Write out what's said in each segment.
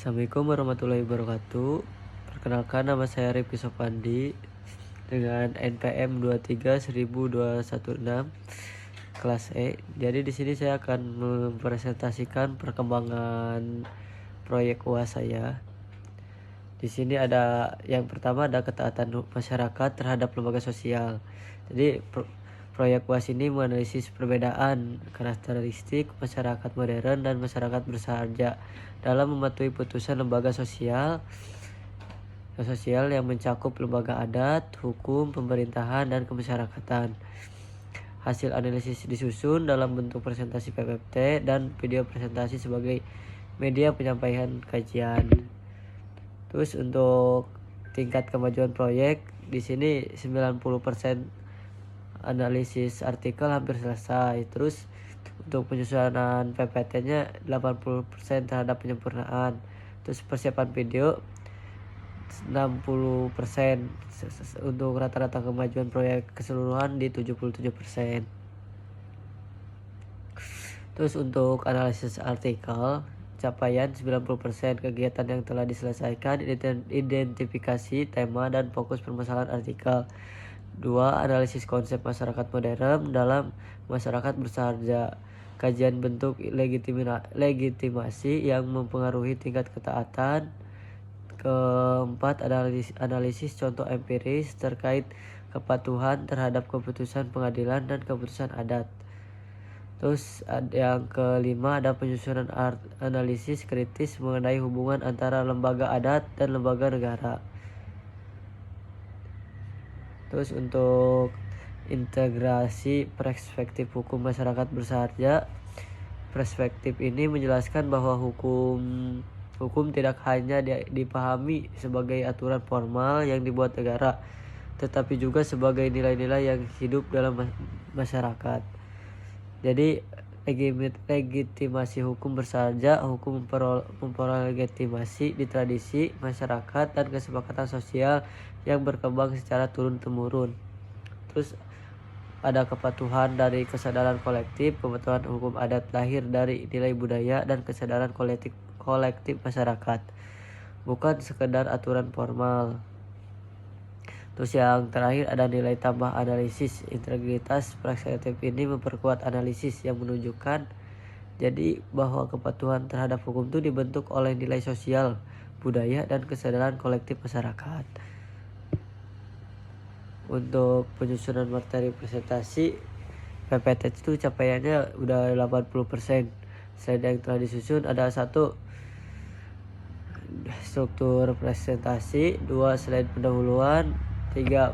Assalamualaikum warahmatullahi wabarakatuh. Perkenalkan, nama saya Rifki Sopandi dengan NPM 2316216 kelas E. Jadi di sini saya akan mempresentasikan perkembangan proyek UAS saya. Di sini ada yang pertama, ada ketaatan masyarakat terhadap lembaga sosial. Jadi proyek UAS ini menganalisis perbedaan karakteristik masyarakat modern dan masyarakat bersahaja dalam mematuhi putusan lembaga sosial yang mencakup lembaga adat, hukum, pemerintahan, dan kemasyarakatan. Hasil analisis disusun dalam bentuk presentasi PPT dan video presentasi sebagai media penyampaian kajian. Terus untuk tingkat kemajuan proyek, di sini 90% analisis artikel hampir selesai. Terus untuk penyusunan PPT-nya 80% terhadap penyempurnaan. Terus persiapan video 60%. Untuk rata-rata kemajuan proyek keseluruhan di 77%. Terus untuk analisis artikel, capaian 90%. Kegiatan yang telah diselesaikan, identifikasi tema dan fokus permasalahan artikel. 2. Analisis konsep masyarakat modern dalam masyarakat bersahaja. Kajian bentuk legitimasi yang mempengaruhi tingkat ketaatan. Keempat, analisis contoh empiris terkait kepatuhan terhadap keputusan pengadilan dan keputusan adat. Terus yang kelima, ada penyusunan analisis kritis mengenai hubungan antara lembaga adat dan lembaga negara. Terus untuk integrasi perspektif hukum masyarakat bersahaja, perspektif ini menjelaskan bahwa hukum tidak hanya dipahami sebagai aturan formal yang dibuat negara, tetapi juga sebagai nilai-nilai yang hidup dalam masyarakat. Jadi legitimasi hukum bersahaja, hukum memperoleh legitimasi di tradisi masyarakat dan kesepakatan sosial yang berkembang secara turun-temurun. Terus ada kepatuhan dari kesadaran kolektif. Pembentukan hukum adat lahir dari nilai budaya dan kesadaran kolektif masyarakat, bukan sekedar aturan formal. Terus yang terakhir, ada nilai tambah analisis. Integritas perspektif ini memperkuat analisis yang menunjukkan jadi bahwa kepatuhan terhadap hukum itu dibentuk oleh nilai sosial, budaya, dan kesadaran kolektif masyarakat. Untuk penyusunan materi presentasi PPT itu capaiannya udah 80%. Slide yang telah disusun ada 1. Struktur presentasi, 2. Slide pendahuluan, 3.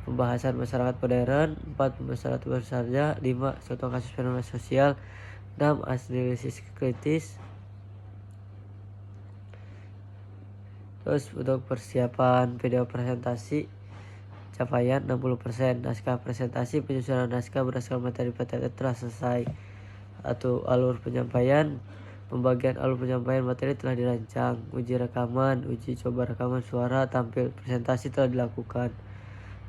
Pembahasan masyarakat modern, 4. Masyarakat bersahaja, 5. Contoh kasus fenomena sosial, 6. Analisis kritis. Terus untuk persiapan video presentasi, capaian 60%. Naskah presentasi, penyusunan naskah berdasarkan materi PPT telah selesai. Atau alur penyampaian, pembagian alur penyampaian materi telah dirancang. Uji rekaman, uji coba rekaman suara tampil presentasi telah dilakukan.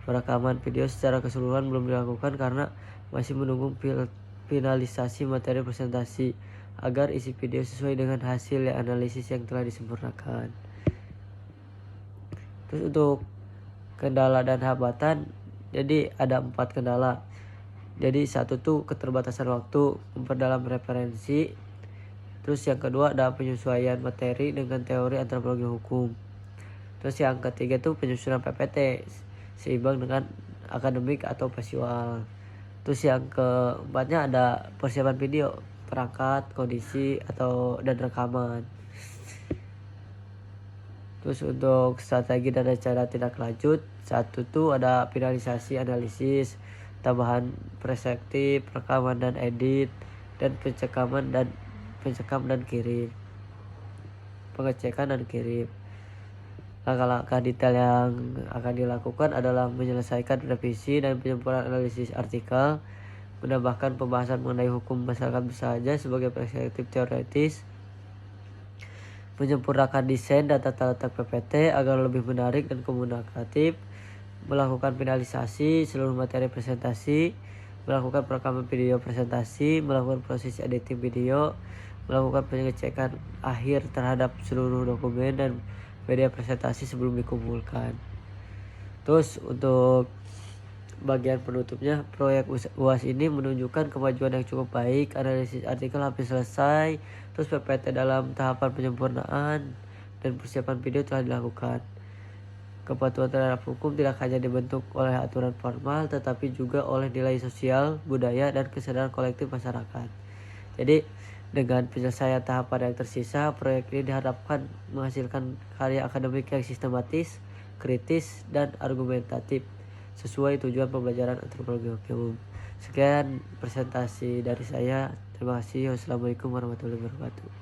Perekaman video secara keseluruhan belum dilakukan karena masih menunggu finalisasi materi presentasi agar isi video sesuai dengan hasil analisis yang telah disempurnakan. Terus untuk kendala dan hambatan, jadi ada 4 kendala. Jadi 1 tuh keterbatasan waktu, memperdalam referensi. Terus yang kedua, ada penyesuaian materi dengan teori antropologi hukum. Terus yang ketiga tuh penyusunan PPT seimbang dengan akademik atau visual. Terus yang keempatnya ada persiapan video, perangkat, kondisi dan rekaman. Terus untuk strategi dan rencana tindak lanjut, 1 tuh ada finalisasi analisis, tambahan perspektif, rekaman dan edit, dan pengecekan dan kirim. Langkah-langkah detail yang akan dilakukan adalah menyelesaikan revisi dan penyempurnaan analisis artikel, menambahkan pembahasan mengenai hukum masyarakat bersahaja sebagai perspektif teoritis, menyempurnakan desain dan tata letak PPT agar lebih menarik dan komunikatif, melakukan finalisasi seluruh materi presentasi, melakukan perekaman video presentasi, melakukan proses editing video, melakukan pengecekan akhir terhadap seluruh dokumen dan media presentasi sebelum dikumpulkan. Terus untuk bagian penutupnya, proyek UAS ini menunjukkan kemajuan yang cukup baik. Analisis artikel hampir selesai. Terus PPT dalam tahapan penyempurnaan dan persiapan video telah dilakukan. Kepatuhan terhadap hukum tidak hanya dibentuk oleh aturan formal, tetapi juga oleh nilai sosial, budaya, dan kesadaran kolektif masyarakat. Jadi dengan penyelesaian tahapan yang tersisa, proyek ini diharapkan menghasilkan karya akademik yang sistematis, kritis, dan argumentatif sesuai tujuan pembelajaran antropologi hukum. Sekian presentasi dari saya. Terima kasih. Wassalamualaikum warahmatullahi wabarakatuh.